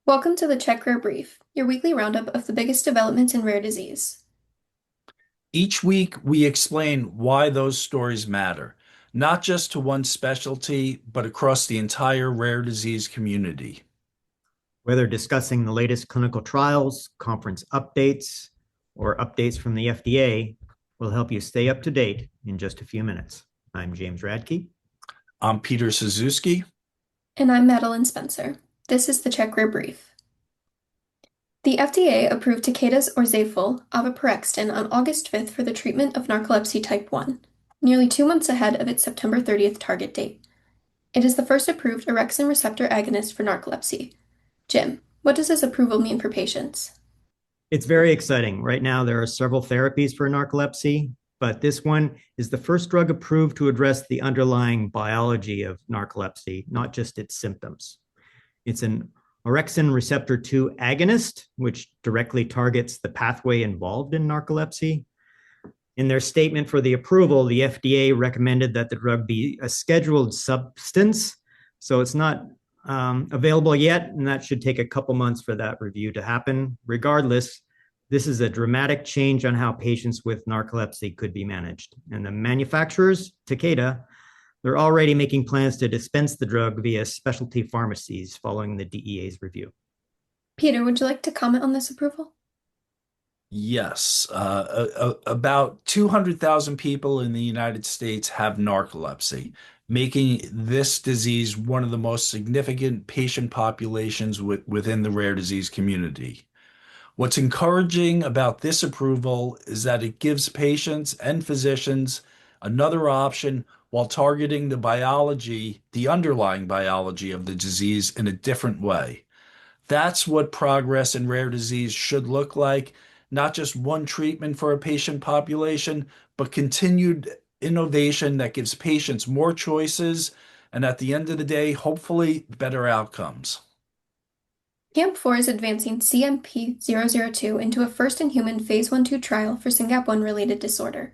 Welcome to the CheckRare Brief, your weekly roundup of the biggest developments in rare disease. Each week, we explain why those stories matter, not just to one specialty, but across the entire rare disease community. Whether discussing the latest clinical trials, conference updates, or updates from the FDA, will help you stay up to date in just a few minutes. I'm James Radke. I'm Peter Suzuki. And I'm Madeline Spencer. This is the CheckRare Brief. The FDA approved Takeda's Orzeyful, Oveporexton on August 5th for the treatment of narcolepsy type 1, nearly 2 months ahead of its September 30th target date. It is the first approved orexin receptor agonist for narcolepsy. Jim, what does this approval mean for patients? It's very exciting. Right now, there are several therapies for narcolepsy, but this one is the first drug approved to address the underlying biology of narcolepsy, not just its symptoms. It's an orexin receptor 2 agonist, which directly targets the pathway involved in narcolepsy. In their statement for the approval, the FDA recommended that the drug be a scheduled substance, so it's not available yet, and that should take a couple months for that review to happen. Regardless, this is a dramatic change on how patients with narcolepsy could be managed. And the manufacturers, Takeda, they're already making plans to dispense the drug via specialty pharmacies following the DEA's review. Peter, would you like to comment on this approval? Yes, about 200,000 people in the United States have narcolepsy, making this disease one of the most significant patient populations within the rare disease community. What's encouraging about this approval is that it gives patients and physicians another option while targeting the biology, the underlying biology of the disease in a different way. That's what progress in rare disease should look like, not just one treatment for a patient population, but continued innovation that gives patients more choices and at the end of the day, hopefully better outcomes. Camp 4 is advancing CMP-002 into a first-in-human phase 1/2 trial for SYNGAP1-related disorder.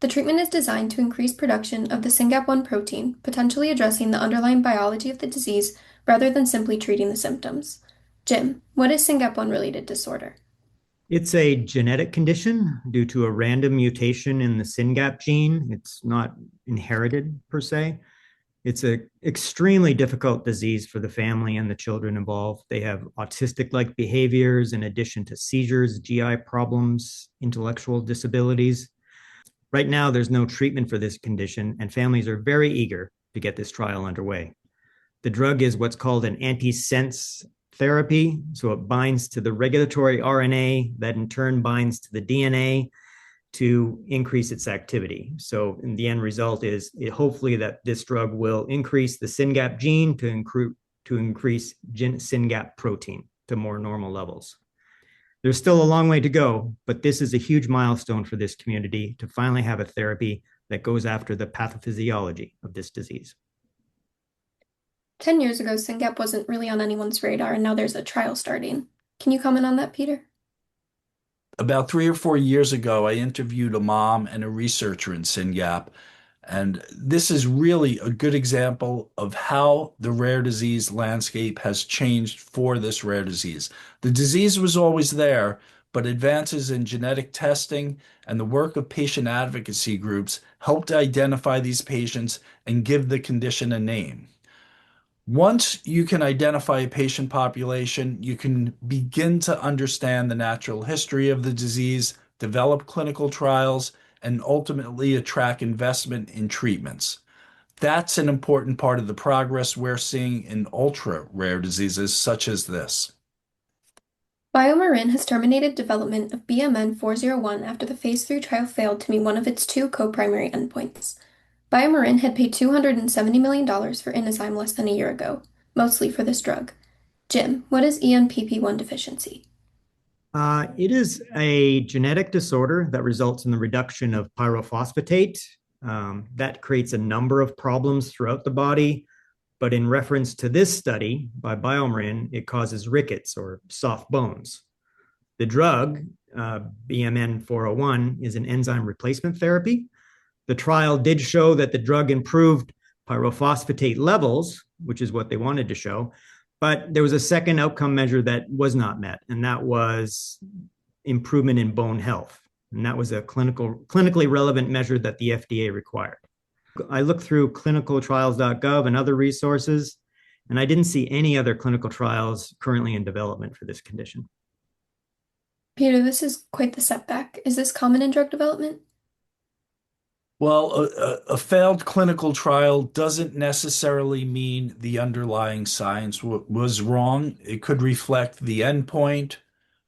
The treatment is designed to increase production of the SYNGAP1 protein, potentially addressing the underlying biology of the disease rather than simply treating the symptoms. Jim, what is SYNGAP1-related disorder? It's a genetic condition due to a random mutation in the SYNGAP gene. It's not inherited per se. It's an extremely difficult disease for the family and the children involved. They have autistic-like behaviors in addition to seizures, GI problems, intellectual disabilities. Right now, there's no treatment for this condition, and families are very eager to get this trial underway. The drug is what's called an antisense therapy, so it binds to the regulatory RNA that in turn binds to the DNA to increase its activity. So in the end result is hopefully that this drug will increase the SYNGAP gene to increase SYNGAP protein to more normal levels. There's still a long way to go, but this is a huge milestone for this community to finally have a therapy that goes after the pathophysiology of this disease. 10 years ago, SYNGAP wasn't really on anyone's radar, and now there's a trial starting. Can you comment on that, Peter? About 3 or 4 years ago, I interviewed a mom and a researcher in SYNGAP, and this is really a good example of how the rare disease landscape has changed for this rare disease. The disease was always there, but advances in genetic testing and the work of patient advocacy groups helped identify these patients and give the condition a name. Once you can identify a patient population, you can begin to understand the natural history of the disease, develop clinical trials, and ultimately attract investment in treatments. That's an important part of the progress we're seeing in ultra rare diseases such as this. BioMarin has terminated development of BMN 401 after the phase 3 trial failed to meet one of its two co-primary endpoints. BioMarin had paid $270 million for Inozyme less than a year ago, mostly for this drug. Jim, what is ENPP1 deficiency? It is a genetic disorder that results in the reduction of pyrophosphatate. That creates a number of problems throughout the body. But in reference to this study by BioMarin, it causes rickets or soft bones. The drug, BMN 401, is an enzyme replacement therapy. The trial did show that the drug improved pyrophosphate levels, which is what they wanted to show, but there was a second outcome measure that was not met, and that was improvement in bone health. And that was a clinically relevant measure that the FDA required. I looked through clinicaltrials.gov and other resources, and I didn't see any other clinical trials currently in development for this condition. Peter, this is quite the setback. Is this common in drug development? Well, a failed clinical trial doesn't necessarily mean the underlying science was wrong. It could reflect the endpoint,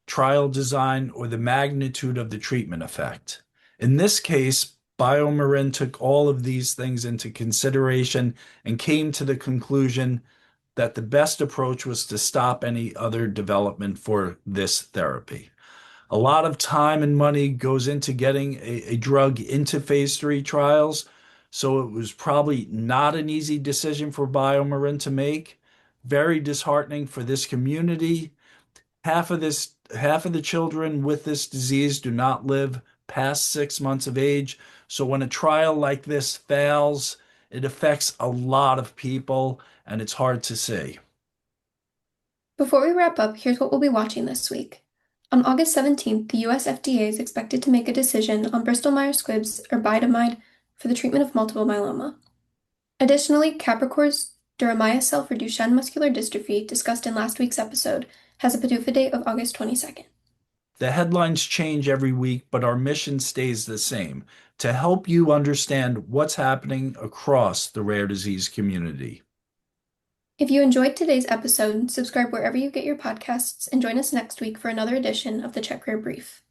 trial design, or the magnitude of the treatment effect. In this case, BioMarin took all of these things into consideration and came to the conclusion that the best approach was to stop any other development for this therapy. A lot of time and money goes into getting a drug into phase 3 trials, so it was probably not an easy decision for BioMarin to make. Very disheartening for this community. Half of the children with this disease do not live past 6 months of age. So when a trial like this fails, it affects a lot of people, and it's hard to see. Before we wrap up, here's what we'll be watching this week. On August 17th, the US FDA is expected to make a decision on Bristol-Myers Squibb's irbidamide for the treatment of multiple myeloma. Additionally, Capricor's deramiocel for Duchenne muscular dystrophy, discussed in last week's episode, has a PDUFA date of August 22nd. The headlines change every week, but our mission stays the same: to help you understand what's happening across the rare disease community. If you enjoyed today's episode, subscribe wherever you get your podcasts and join us next week for another edition of the CheckRare Brief.